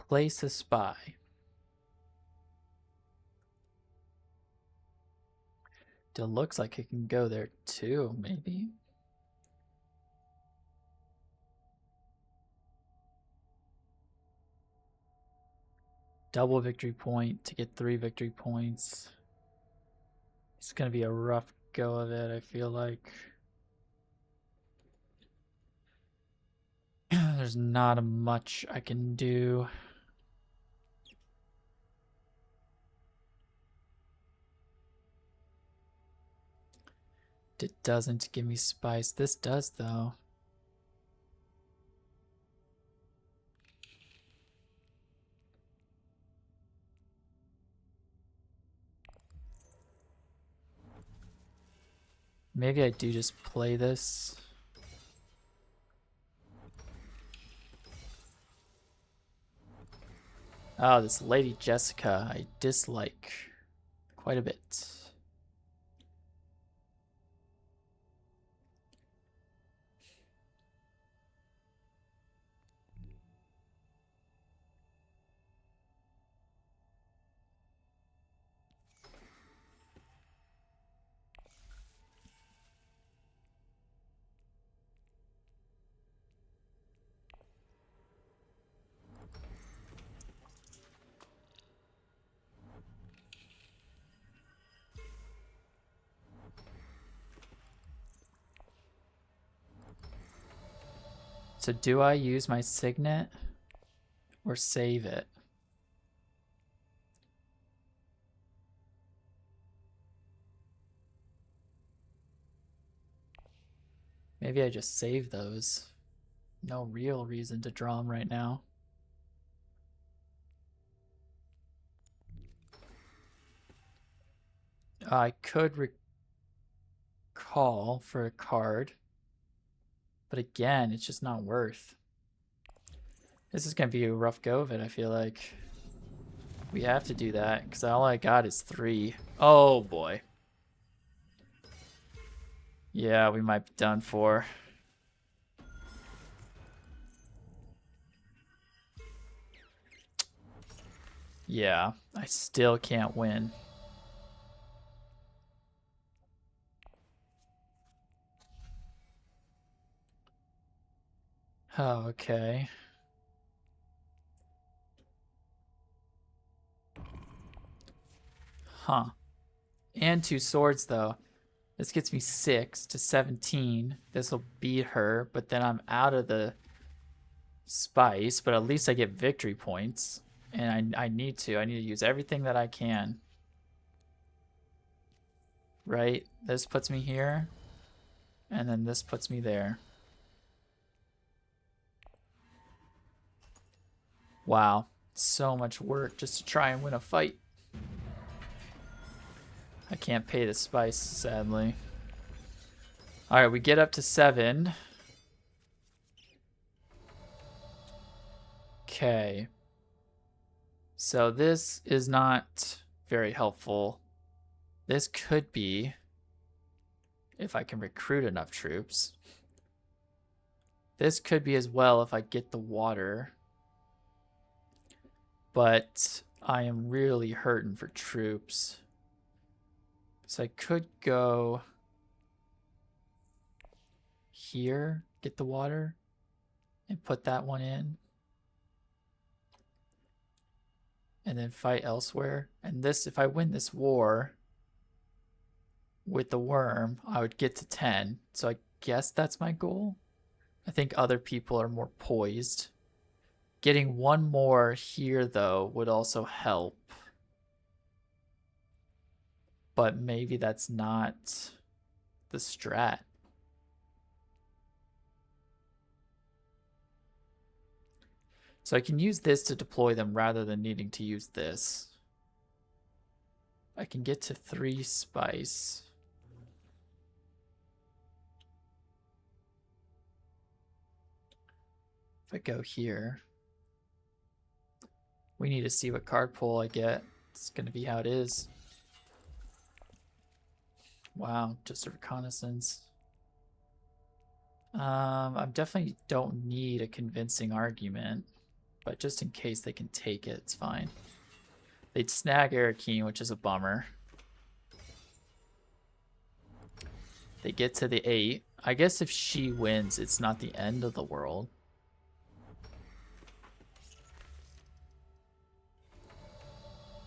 Place a spy. It looks like it can go there too, maybe. Double victory point to get 3 victory points. It's gonna be a rough go of it, I feel like. There's not much I can do. It doesn't give me spice. This does, though. Maybe I do just play this. Oh, this Lady Jessica I dislike quite a bit. So do I use my signet or save it? Maybe I just save those. No real reason to draw them right now. I could recall for a card, but again, it's just not worth. This is going to be a rough go of it, I feel like. We have to do that, because all I got is 3. Oh, boy. Yeah, we might be done for. Yeah, I still can't win. Oh, okay. Huh. And 2 swords, though. This gets me 6 to 17. This will beat her, but then I'm out of the spice, but at least I get victory points. And I need to. I need to use everything that I can. Right? This puts me here. And then this puts me there. Wow. So much work just to try and win a fight. I can't pay the spice, sadly. Alright, we get up to 7. Okay. So this is not very helpful. This could be, if I can recruit enough troops. This could be as well if I get the water. But I am really hurting for troops. So I could go here, get the water, and put that one in. And then fight elsewhere. And this, if I win this war with the worm, I would get to 10. So I guess that's my goal. I think other people are more poised. Getting one more here, though, would also help. But maybe that's not the strat. So I can use this to deploy them rather than needing to use this. I can get to 3 spice. If I go here, we need to see what card pull I get. It's going to be how it is. Wow, just a reconnaissance. I definitely don't need a convincing argument, but just in case they can take it, it's fine. They'd snag Arakeen, which is a bummer. They get to the 8. I guess if she wins, it's not the end of the world.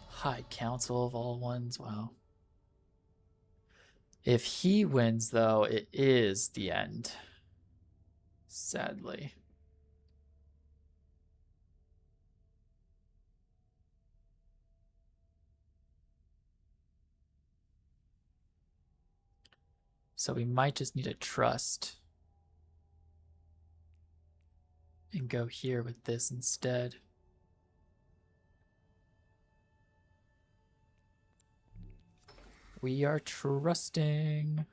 High Council of all ones, wow. If he wins, though, it is the end. Sadly. So we might just need a trust. And go here with this instead. We are trusting.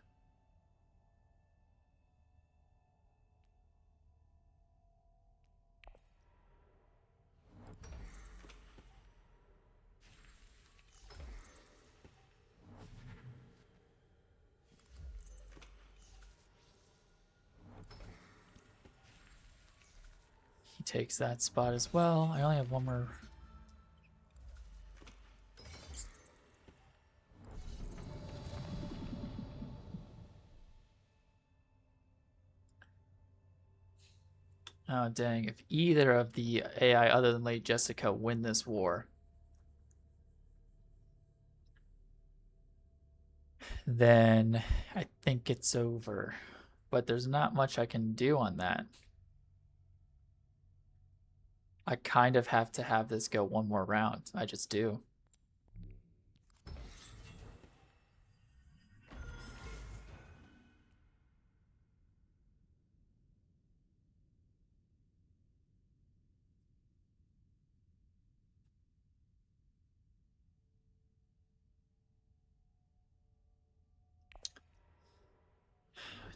He takes that spot as well. I only have one more. Oh, dang. If either of the AI other than Lady Jessica win this war, then I think it's over. But there's not much I can do on that. I kind of have to have this go one more round. I just do.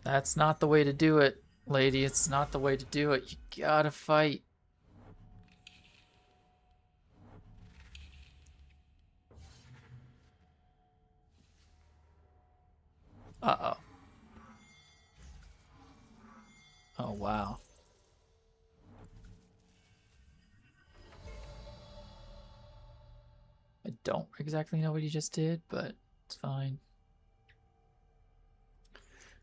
That's not the way to do it, lady. It's not the way to do it. You gotta fight. Uh-oh. Oh, wow. I don't exactly know what he just did, but it's fine.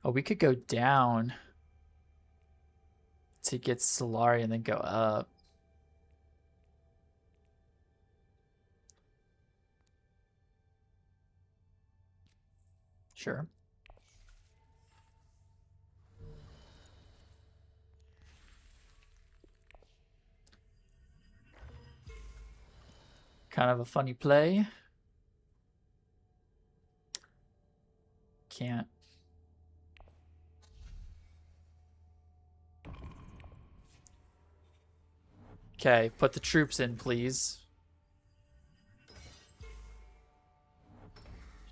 Oh, we could go down to get Solari and then go up. Sure. Kind of a funny play. Can't. Okay, put the troops in, please.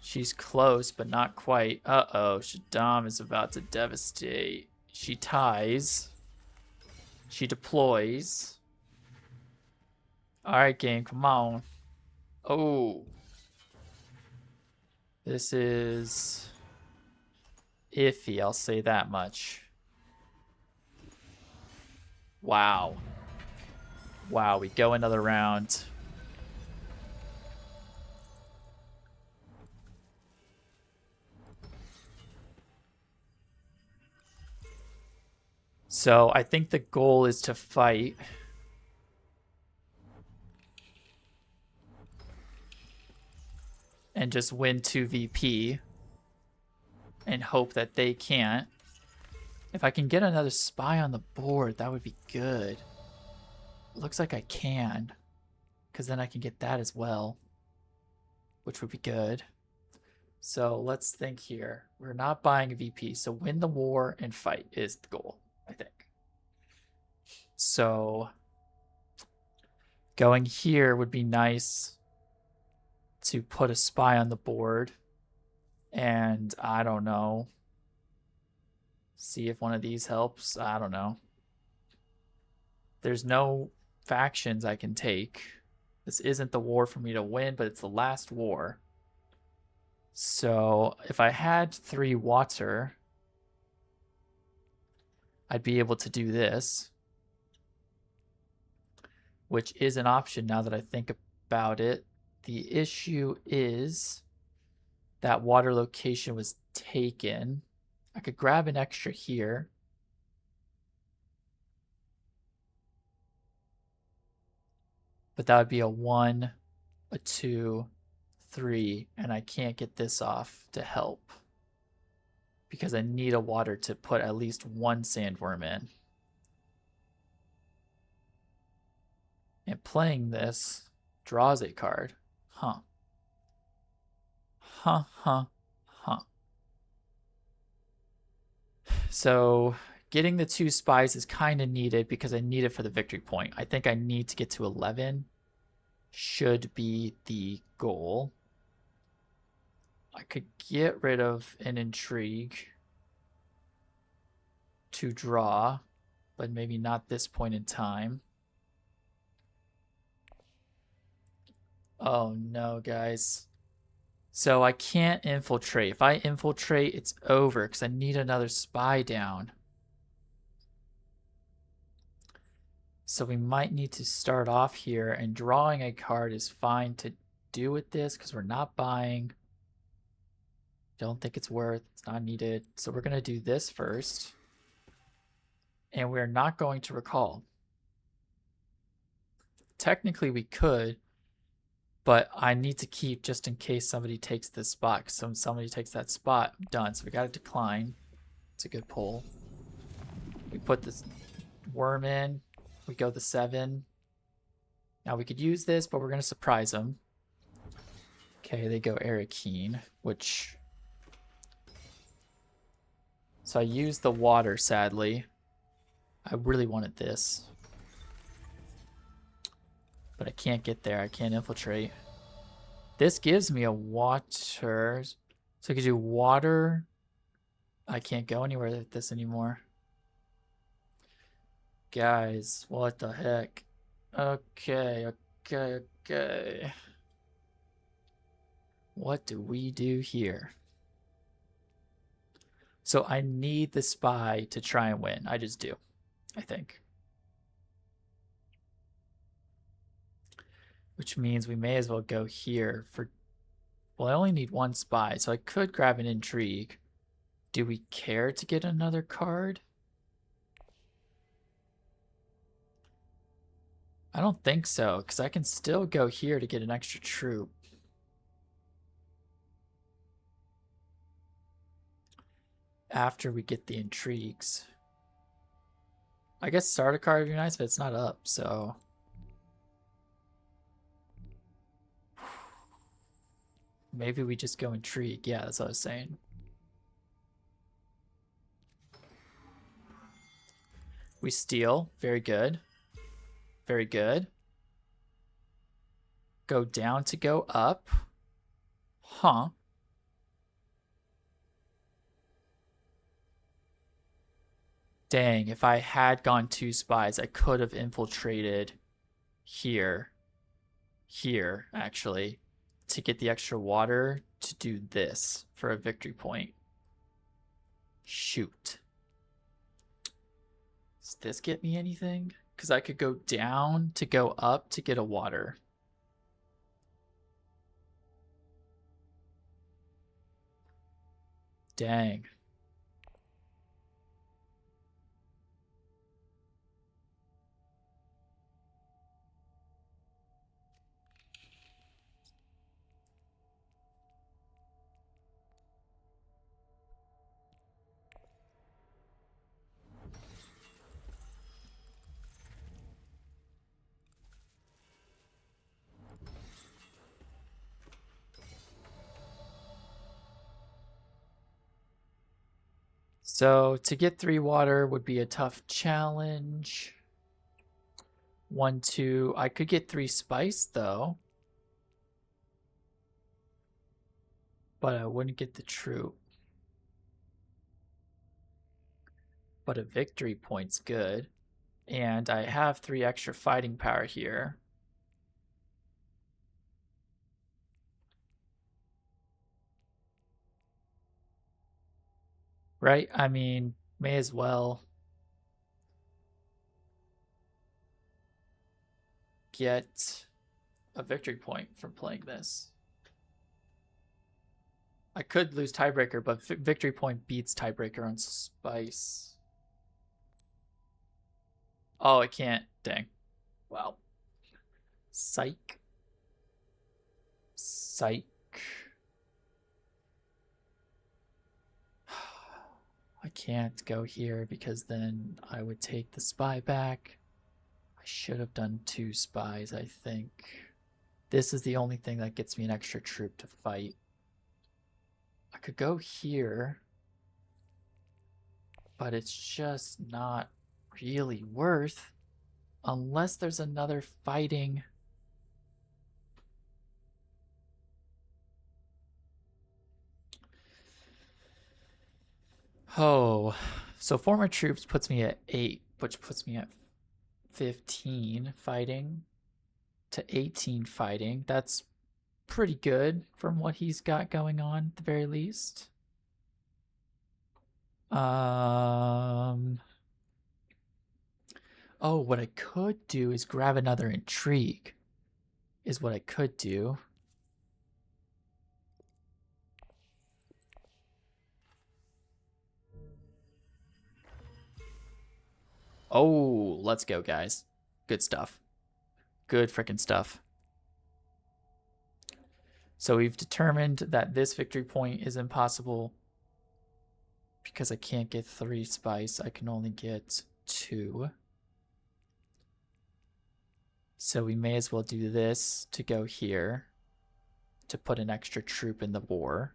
She's close, but not quite. Uh-oh, Shaddam is about to devastate. She ties. She deploys. Alright, game, come on. Oh. This is iffy, I'll say that much. Wow. Wow, we go another round. So I think the goal is to fight. And just win 2 VP. And hope that they can't. If I can get another spy on the board, that would be good. Looks like I can. Because then I can get that as well. Which would be good. So let's think here. We're not buying a VP. So win the war and fight is the goal, I think. So going here would be nice to put a spy on the board. And I don't know. See if one of these helps. I don't know. There's no factions I can take. This isn't the war for me to win, but it's the last war. So if I had 3 water, I'd be able to do this, which is an option now that I think about it. The issue is that water location was taken. I could grab an extra here. But that would be a 1, a 2, 3, and I can't get this off to help. Because I need a water to put at least 1 sandworm in. And playing this draws a card. Huh. So getting the 2 spies is kind of needed because I need it for the victory point. I think I need to get to 11. Should be the goal. I could get rid of an intrigue to draw, but maybe not this point in time. Oh no, guys. So I can't infiltrate. If I infiltrate, it's over because I need another spy down. So we might need to start off here, and drawing a card is fine to do with this because we're not buying. Don't think it's worth, it's not needed. So we're going to do this first. And we're not going to recall. Technically we could, but I need to keep just in case somebody takes this spot. Because when somebody takes that spot, I'm done. So we got to decline. It's a good pull. We put this worm in. We go the 7. Now we could use this, but we're going to surprise them. Okay, they go Arakeen, which... So I used the water, sadly. I really wanted this. But I can't get there. I can't infiltrate. This gives me a water. So I could do water, I can't go anywhere with this anymore. Guys, what the heck? Okay. What do we do here? So I need the spy to try and win. I just do, I think. Which means we may as well go here for... Well, I only need one spy, so I could grab an intrigue. Do we care to get another card? I don't think so, because I can still go here to get an extra troop. After we get the intrigues. I guess start a card would be nice, but it's not up, so... Maybe we just go intrigue. Yeah, that's what I was saying. We steal. Very good. Very good. Go down to go up. Huh. Dang, if I had gone 2 spies, I could have infiltrated here. Here, actually. To get the extra water to do this for a victory point. Shoot. Does this get me anything? Because I could go down to go up to get a water. Dang. So to get 3 water would be a tough challenge. 1, 2. I could get 3 spice though. But I wouldn't get the troop. But a victory point's good. And I have 3 extra fighting power here. Right? I mean, may as well get a victory point from playing this. I could lose tiebreaker, but victory point beats tiebreaker on spice. Oh, I can't. Dang. Wow. Psych. Psych. I can't go here because then I would take the spy back. I should have done 2 spies, I think. This is the only thing that gets me an extra troop to fight. I could go here, but it's just not really worth unless there's another fighting. Oh, so former troops puts me at 8, which puts me at 15 fighting to 18 fighting. That's pretty good from what he's got going on at the very least. Oh, what I could do is grab another intrigue. Is what I could do. Oh, let's go, guys. Good stuff. Good freaking stuff. So we've determined that this victory point is impossible because I can't get 3 spice. I can only get 2. So we may as well do this to go here to put an extra troop in the war.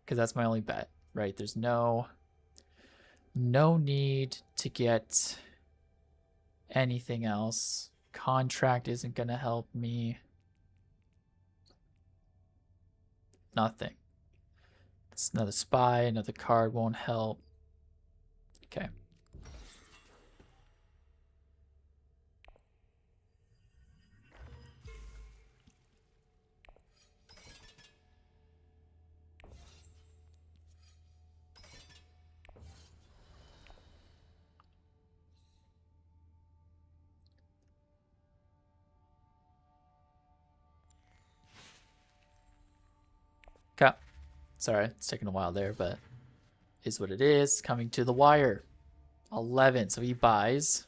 Because that's my only bet, right? There's no need to get anything else. Contract isn't going to help me. Nothing. It's another spy, another card won't help. Okay. Okay. Sorry, it's taking a while there, but is what it is. Coming to the wire. 11, so he buys.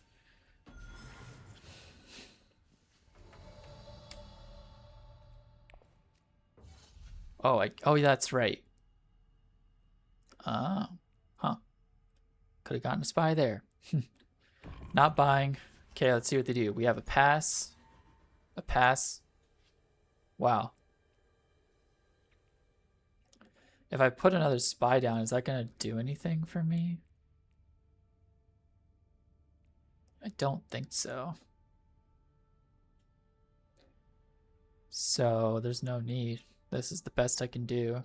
Oh, oh, that's right. Oh, huh. Could have gotten a spy there. Not buying. Okay, let's see what they do. We have a pass. A pass. Wow. If I put another spy down, is that going to do anything for me? I don't think so. So there's no need. This is the best I can do.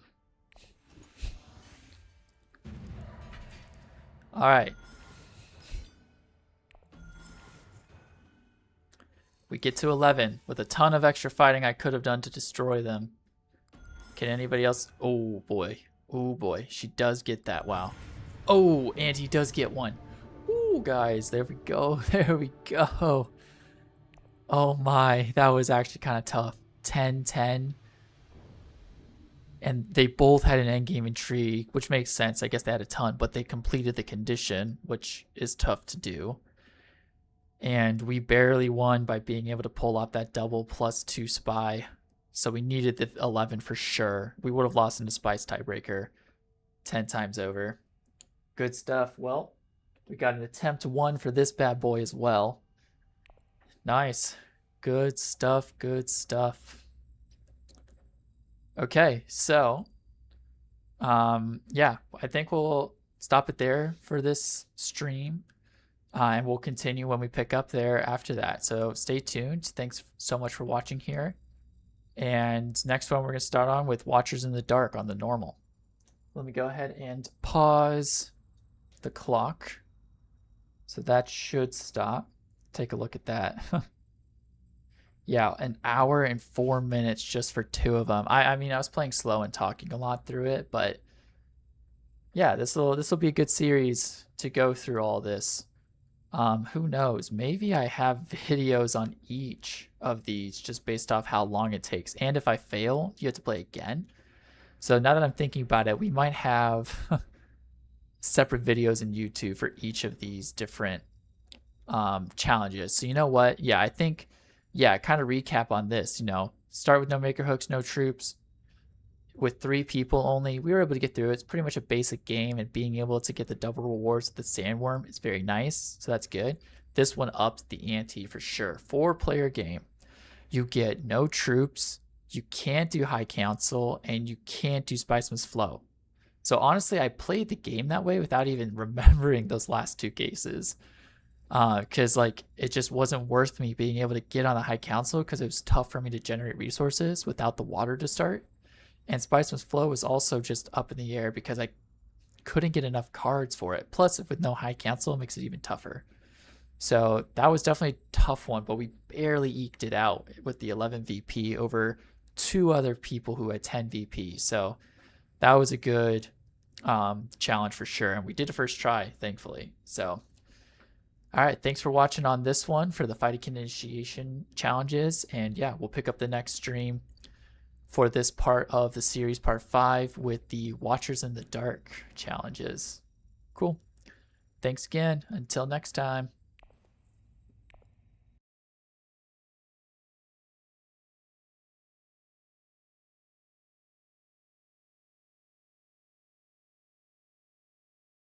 All right. We get to 11 with a ton of extra fighting I could have done to destroy them. Can anybody else? Oh boy. Oh boy. She does get that. Wow. Oh, and he does get one. Ooh, guys. There we go. There we go. Oh my. That was actually kind of tough. 10-10. And they both had an endgame intrigue, which makes sense. I guess they had a ton, but they completed the condition, which is tough to do. And we barely won by being able to pull off that double +2 spy. So we needed the 11 for sure. We would have lost in the spice tiebreaker 10 times over. Good stuff. Well, we got an attempt 1 for this bad boy as well. Nice. Good stuff. Good stuff. Okay, so yeah, I think we'll stop it there for this stream. And we'll continue when we pick up there after that. So stay tuned. Thanks so much for watching here. And next one, we're going to start on with Watchers in the Dark on the normal. Let me go ahead and pause the clock. So that should stop. Take a look at that. Yeah, 1 hour and 4 minutes just for 2 of them. I mean, I was playing slow and talking a lot through it, but yeah, this will be a good series to go through all this. Who knows? Maybe I have videos on each of these just based off how long it takes. And if I fail, you have to play again. So now that I'm thinking about it, we might have separate videos in YouTube for each of these different challenges. So you know what? Yeah, I think, yeah, kind of recap on this, you know, start with no maker hooks, no troops. With 3 people only, we were able to get through it. It's pretty much a basic game, and being able to get the double rewards with the sandworm is very nice, so that's good. This one ups the ante for sure. 4-player game. You get no troops, you can't do High Council, and you can't do Spiceman's Flow. So honestly, I played the game that way without even remembering those last 2 cases. Because like it just wasn't worth me being able to get on the High Council because it was tough for me to generate resources without the water to start. And Spiceman's Flow was also just up in the air because I couldn't get enough cards for it. Plus, with no High Council, it makes it even tougher. So that was definitely a tough one, but we barely eked it out with the 11 VP over 2 other people who had 10 VP. So that was a good challenge for sure. And we did a first try, thankfully. So, all right, thanks for watching on this one for the Fighting Initiation challenges. And yeah, we'll pick up the next stream for this part of the series, part 5, with the Watchers in the Dark challenges. Cool. Thanks again. Until next time.